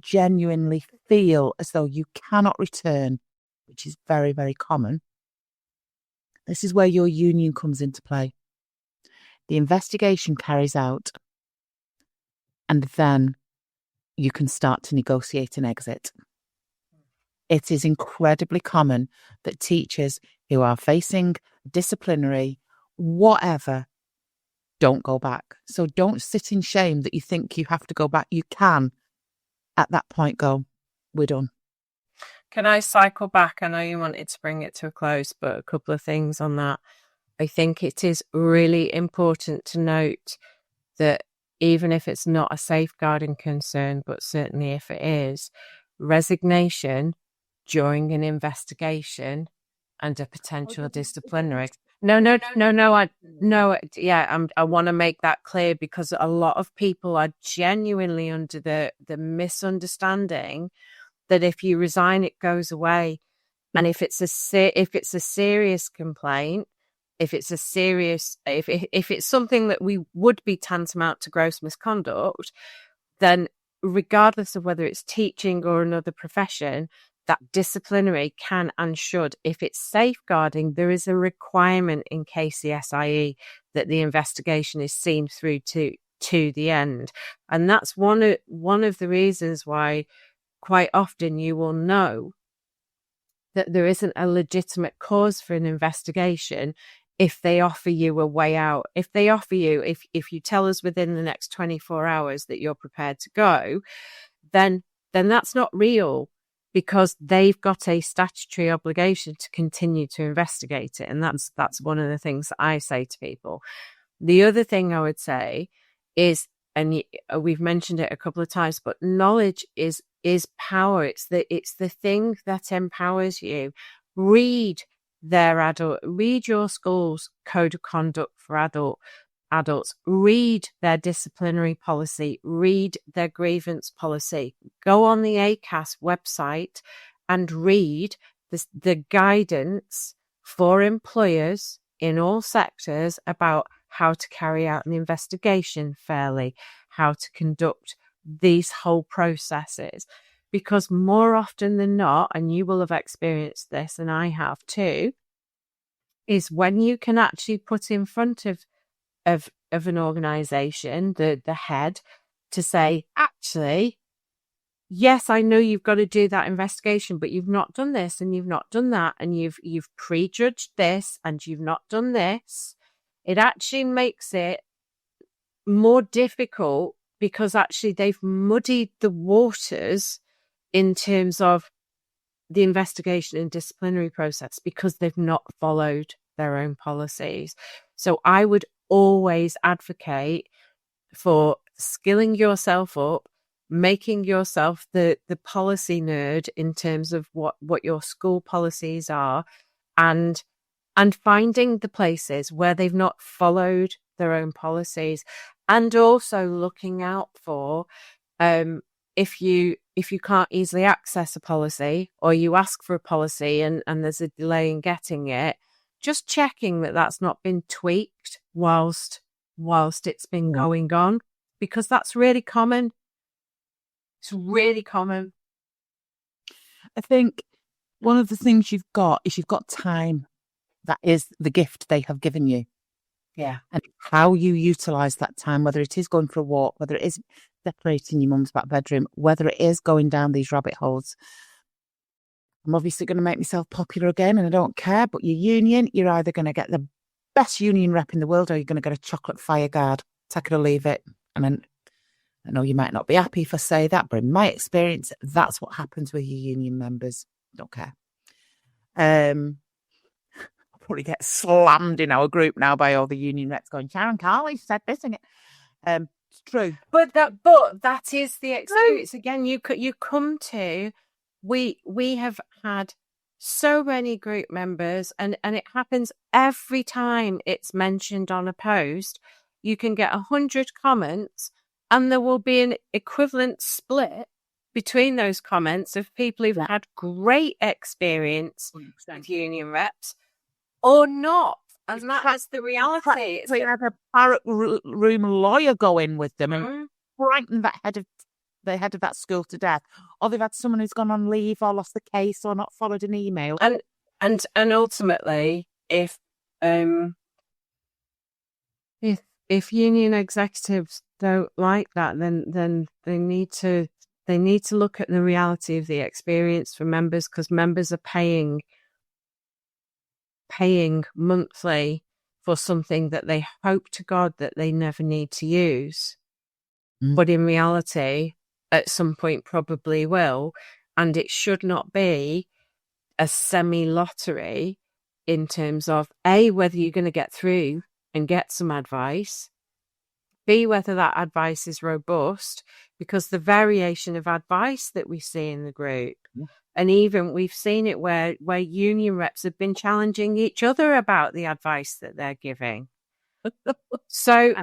feel as though you cannot return, which is very, very common, this is where your union comes into play. The investigation carries out, and then you can start to negotiate an exit. it is incredibly common that teachers who are facing disciplinary, whatever, don't go back. So don't sit in shame that you think you have to go back. You can, at that point, go, we're done. Can I cycle back? I know you wanted to bring it to a close, but a couple of things on that. I think it is really important to note that even if it's not a safeguarding concern, but certainly if it is, resignation during an investigation and a potential disciplinary. No. I want to make that clear, because a lot of people are genuinely under the misunderstanding that if you resign, it goes away. And if it's a serious complaint, if it's something that we would be tantamount to gross misconduct, then regardless of whether it's teaching or another profession, that disciplinary can and should, if it's safeguarding, there is a requirement in KCSIE that the investigation is seen through to the end. And that's one of the reasons why quite often you will know that there isn't a legitimate cause for an investigation if they offer you a way out. If they offer you, if you tell us within the next 24 hours that you're prepared to go, then that's not real, because they've got a statutory obligation to continue to investigate it. And that's one of the things that I say to people. The other thing I would say is, and we've mentioned it a couple of times, but knowledge is power. It's the thing that empowers you. Read your school's code of conduct for adults. Read their disciplinary policy. Read their grievance policy. Go on the ACAS website and read the guidance for employers in all sectors about how to carry out an investigation fairly, how to conduct these whole processes. Because more often than not, and you will have experienced this, and I have too, is when you can actually put in front of an organisation, the head, to say, actually, yes, I know you've got to do that investigation, but you've not done this and you've not done that, and you've prejudged this and you've not done this. It actually makes it more difficult, because actually they've muddied the waters in terms of the investigation and disciplinary process, because they've not followed their own policies. So I would always advocate for skilling yourself up, making yourself the policy nerd in terms of what your school policies are, and finding the places where they've not followed their own policies, and also looking out for if you can't easily access a policy, or you ask for a policy and there's a delay in getting it, just checking that that's not been tweaked whilst it's been going on, because that's really common. It's really common. I think one of the things you've got is you've got time. That is the gift they have given you. Yeah. And how you utilise that time, whether it is going for a walk, whether it is decorating your mum's back bedroom, whether it is going down these rabbit holes. I'm obviously going to make myself popular again, and I don't care, but your union, you're either going to get the best union rep in the world, or you're going to get a chocolate fire guard. Take it or leave it. And then, I know you might not be happy if I say that, but in my experience, that's what happens with your union members. Don't care. I'll probably get slammed in our group now by all the union reps going, Sharon Carley said this, and it's true. But that is the experience. Again, you come to, we have had so many group members, and it happens every time it's mentioned on a post. You can get 100 comments, and there will be an equivalent split between those comments of people who've had great experience 100%. With union reps or not. And that's the reality. So you have a barrack room lawyer go in with them and frighten the head of that school to death. Or they've had someone who's gone on leave or lost the case or not followed an email. And ultimately, if union executives don't like that, then they need to They need to look at the reality of the experience for members, because members are paying monthly for something that they hope to God that they never need to use. But in reality, at some point probably will. And it should not be a semi-lottery in terms of A, whether you're going to get through and get some advice, B, whether that advice is robust, because the variation of advice that we see in the group, and even we've seen it where union reps have been challenging each other about the advice that they're giving. So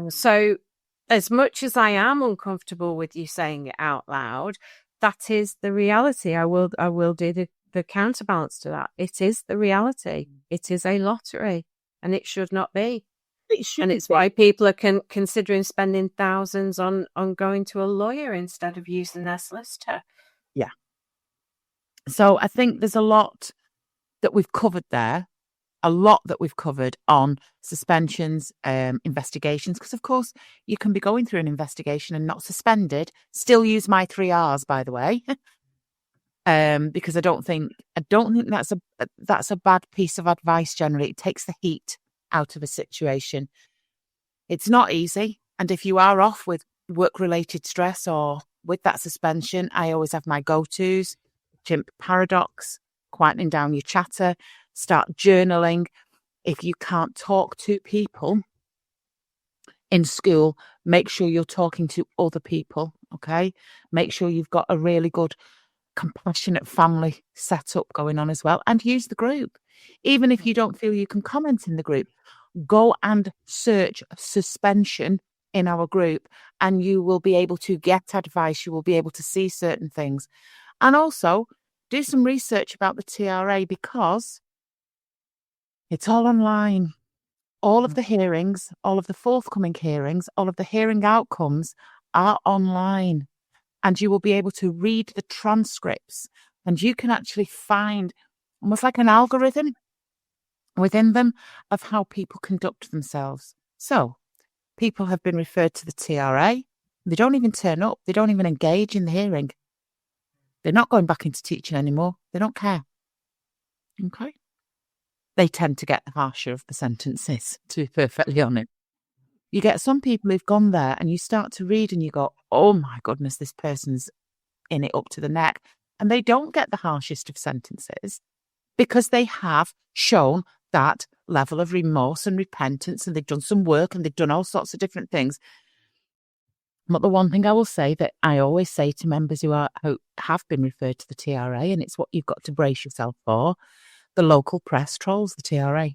as much as I am uncomfortable with you saying it out loud, that is the reality. I will do the counterbalance to that. It is the reality. It is a lottery, and it should not be. And it's why people are considering spending thousands on going to a lawyer instead of using their solicitor. Yeah. So I think there's a lot that we've covered there. A lot that we've covered on suspensions, investigations, because of course you can be going through an investigation and not suspended. Still use my 3 R's, by the way, because I don't think that's a bad piece of advice. Generally, it takes the heat out of a situation. It's not easy, and if you are off with work-related stress or with that suspension, I always have my go-tos: chimp paradox, quietening down your chatter. Start journaling. If you can't talk to people in school, make sure you're talking to other people, okay? Make sure you've got a really good, compassionate family setup going on as well, and use the group. Even if you don't feel you can comment in the group, go and search suspension in our group, and you will be able to get advice. You will be able to see certain things. And also, do some research about the TRA, because it's all online. All of the hearings, all of the forthcoming hearings, all of the hearing outcomes are online. And you will be able to read the transcripts, and you can actually find almost like an algorithm within them of how people conduct themselves. So people have been referred to the TRA. They don't even turn up. They don't even engage in the hearing. They're not going back into teaching anymore. They don't care. Okay. They tend to get the harsher of the sentences, to be perfectly honest. You get some people who've gone there and you start to read and you go, oh my goodness, this person's in it up to the neck. And they don't get the harshest of sentences because they have shown that level of remorse and repentance, and they've done some work and they've done all sorts of different things. But the one thing I will say that I always say to members who have been referred to the TRA, and it's what you've got to brace yourself for, the local press trolls the TRA.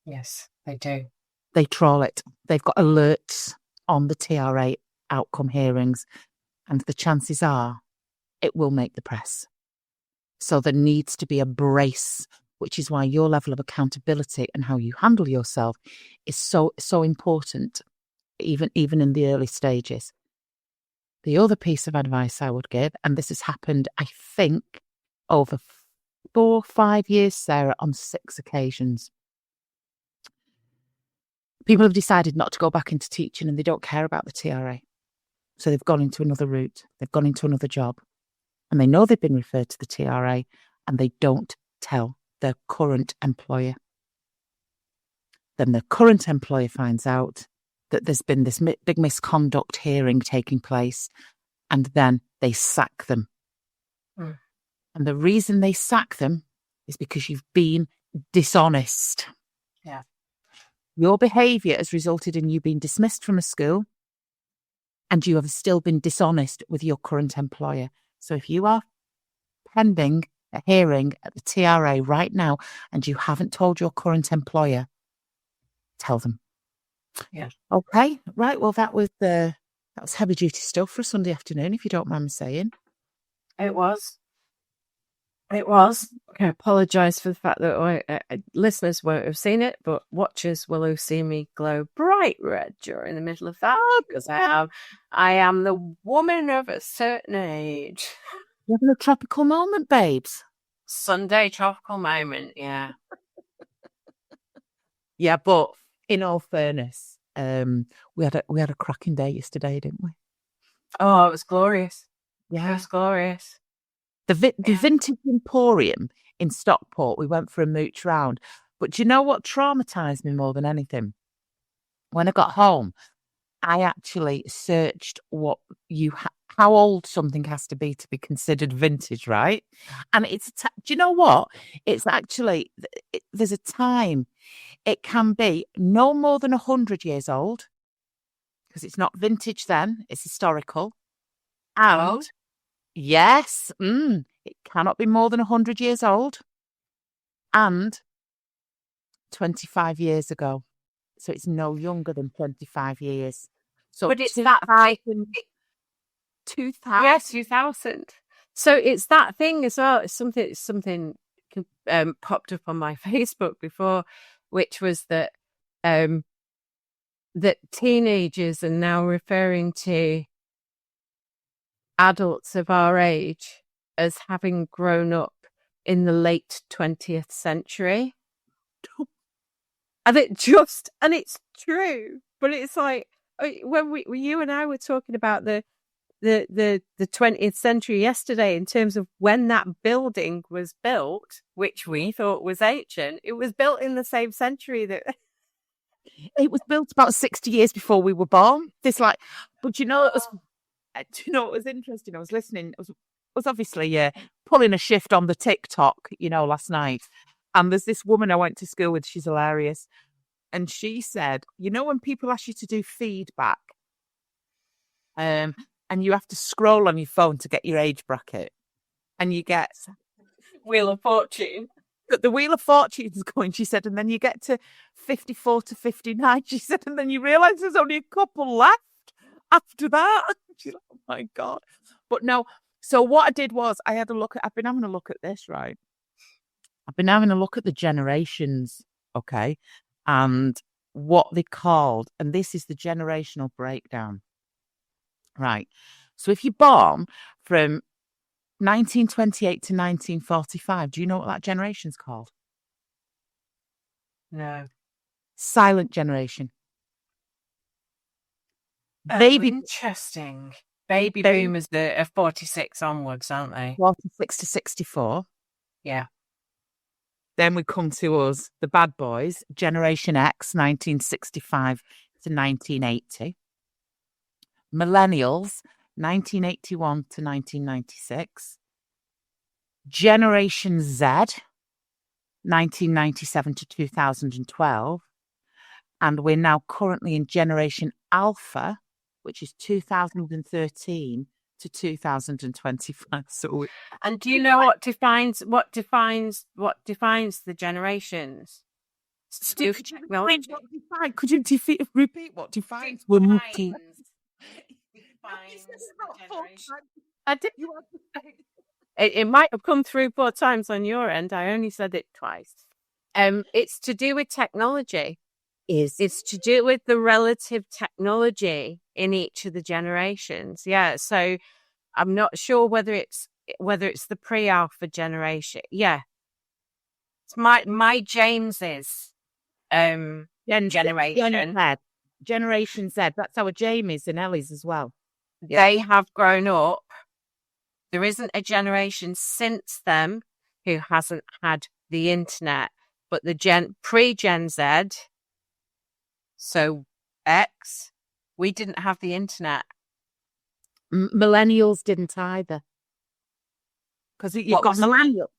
Yes, they do. They troll it. They've got alerts on the TRA outcome hearings, and the chances are it will make the press. So there needs to be a brace, which is why your level of accountability and how you handle yourself is so important, even in the early stages. The other piece of advice I would give, and this has happened, I think, over 4 or 5 years, Sarah, on 6 occasions. People have decided not to go back into teaching and they don't care about the TRA. So they've gone into another route. They've gone into another job. And they know they've been referred to the TRA, and they don't tell their current employer. Then their current employer finds out that there's been this big misconduct hearing taking place, and then they sack them. And the reason they sack them is because you've been dishonest. Yeah. Your behaviour has resulted in you being dismissed from a school, and you have still been dishonest with your current employer. So if you are pending a hearing at the TRA right now and you haven't told your current employer, tell them. Yeah. Okay. Right. Well, that was heavy duty stuff for a Sunday afternoon, if you don't mind me saying. It was. I apologise for the fact that listeners won't have seen it, but watchers will have seen me glow bright red during the middle of that, because I am the woman of a certain age. You're having a tropical moment, babes. Sunday tropical moment, yeah. Yeah, but in all fairness, we had a cracking day yesterday, didn't we? Oh, it was glorious. Yeah, it's glorious. The Vintage Emporium in Stockport, we went for a mooch round. But do you know what traumatized me more than anything? When I got home, I actually searched how old something has to be considered vintage, right? And do you know what? It's actually, there's a time. It can be no more than 100 years old because it's not vintage then, it's historical. And yes, it cannot be more than 100 years old and 25 years ago. So it's no younger than 25 years. So but it's 2000. Yeah, 2000. So it's that thing as well. It's something popped up on my Facebook before, which was that that teenagers are now referring to adults of our age as having grown up in the late 20th century. And it's true, but it's like when you and I were talking about the 20th century yesterday in terms of when that building was built, which we thought was ancient, it was built in the same century that it was built about 60 years before we were born. But you know, what was interesting? I was listening. I was obviously pulling a shift on the TikTok, last night. And there's this woman I went to school with. She's hilarious. And she said, when people ask you to do feedback, and you have to scroll on your phone to get your age bracket, and you get Wheel of Fortune. The Wheel of Fortune is going, she said, and then you get to 54 to 59, she said, and then you realise there's only a couple left after that. She's like, oh my God. But no, so what I did was I've been having a look at this, right? I've been having a look at the generations, okay, and what they called, and this is the generational breakdown. Right. So if you're born from 1928 to 1945, do you know what that generation's called? No. Silent generation. Interesting. Baby boomers are 46 onwards, aren't they? 46 to 64. Yeah. Then we come to us, the bad boys, Generation X, 1965 to 1980. Millennials, 1981 to 1996. Generation Z, 1997 to 2012. And we're now currently in Generation Alpha, which is 2013 to 2025. And do you know what defines the generations? Could you repeat what defines? I did. It might have come through 4 times on your end. I only said it twice. It's to do with technology. It's to do with the relative technology in each of the generations. Yeah. So I'm not sure whether it's the pre-alpha generation. Yeah. It's my James's generation. Generation Z. That's our Jamie's and Ellie's as well. They have grown up. There isn't a generation since them who hasn't had the internet, but the pre-Gen Z, so X, we didn't have the internet. Millennials didn't either. Because you've got millennials.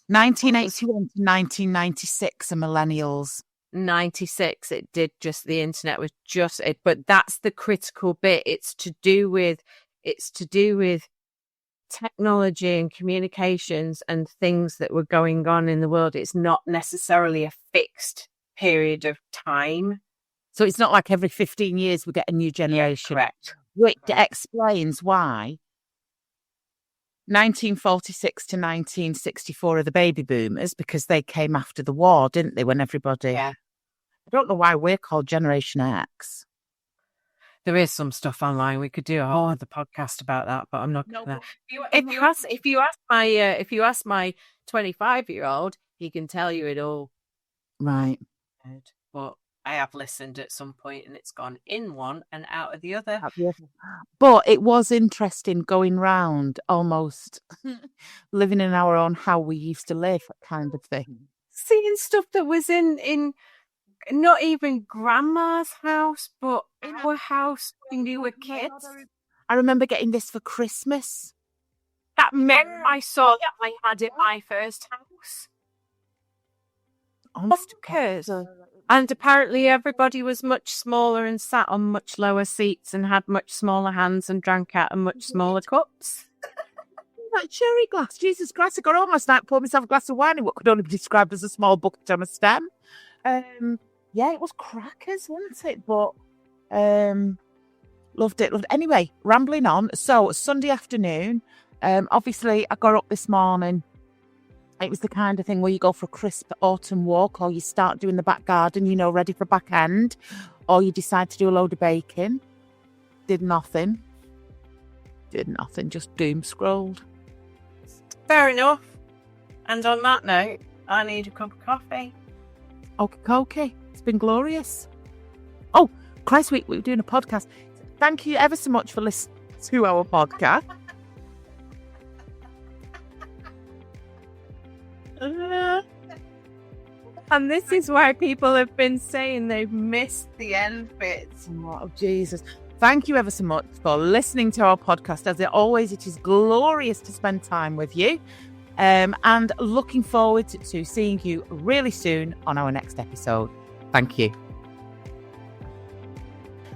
1981 to 1996 are millennials. 96, it did just, the internet was just it, but that's the critical bit. It's to do with technology and communications and things that were going on in the world. It's not necessarily a fixed period of time. So it's not like every 15 years we get a new generation. Yeah, correct. Which explains why 1946 to 1964 are the baby boomers, because they came after the war, didn't they? When everybody... Yeah. I don't know why we're called Generation X. There is some stuff online. We could do a whole other podcast about that, but I'm not gonna. If you ask my 25-year-old, he can tell you it all. Right. But I have listened at some point and it's gone in one and out of the other. But it was interesting going round almost living in our own how we used to live kind of thing. Seeing stuff that was in not even grandma's house, but in our house when we were kids. I remember getting this for Christmas. That mem I saw that I had in my first house. Ours. And apparently everybody was much smaller and sat on much lower seats and had much smaller hands and drank out of much smaller cups. That cherry glass, Jesus Christ, I got home last night, poured myself a glass of wine in what could only be described as a small bucket on a stem. Yeah, it was crackers, wasn't it? But loved it. Anyway, rambling on. So Sunday afternoon, obviously I got up this morning. It was the kind of thing where you go for a crisp autumn walk, or you start doing the back garden, ready for back end, or you decide to do a load of baking. Did nothing, just doom scrolled. Fair enough. And on that note, I need a cup of coffee. Okay. It's been glorious. Oh, Christ, we're doing a podcast. Thank you ever so much for listening to our podcast. And this is why people have been saying they've missed the end bits. Oh, Jesus. Thank you ever so much for listening to our podcast. As always, it is glorious to spend time with you. And looking forward to seeing you really soon on our next episode. Thank you.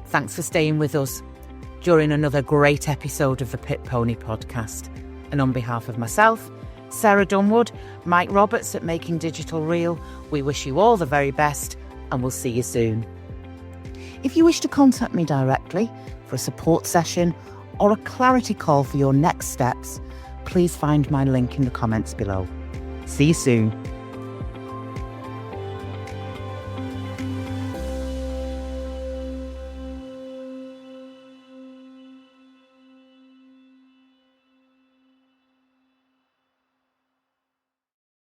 Thanks for staying with us during another great episode of the Pit Pony podcast. And on behalf of myself, Sarah Dunwood, Mike Roberts at Making Digital Real, we wish you all the very best and we'll see you soon. If you wish to contact me directly for a support session or a clarity call for your next steps, please find my link in the comments below. See you soon.